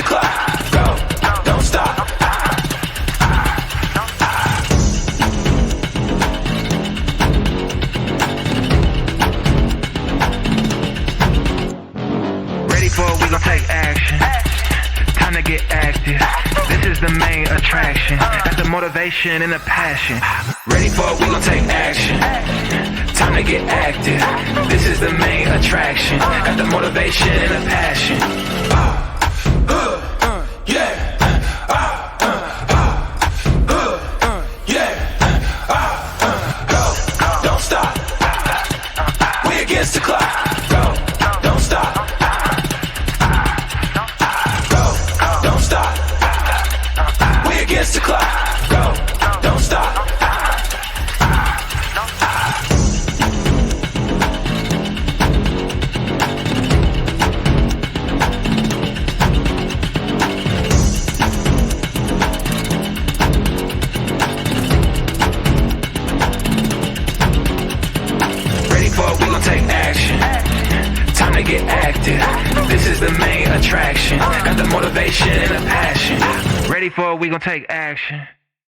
clock. Go, don't stop. Ready for it, we gon' take action. Time to get active. This is the main attraction. Got the motivation and the passion. Ready for it, we gon' take action. Time to get active. This is the main attraction. Got the motivation and the passion. Yeah. Go, don't stop. We against the clock. Go, don't stop. Go, don't stop. We against the clock. Go, don't stop. Ready for it, we gon' take action. Time to get active. This is the main attraction. Got the motivation and the passion. Ready for it, we gon' take action.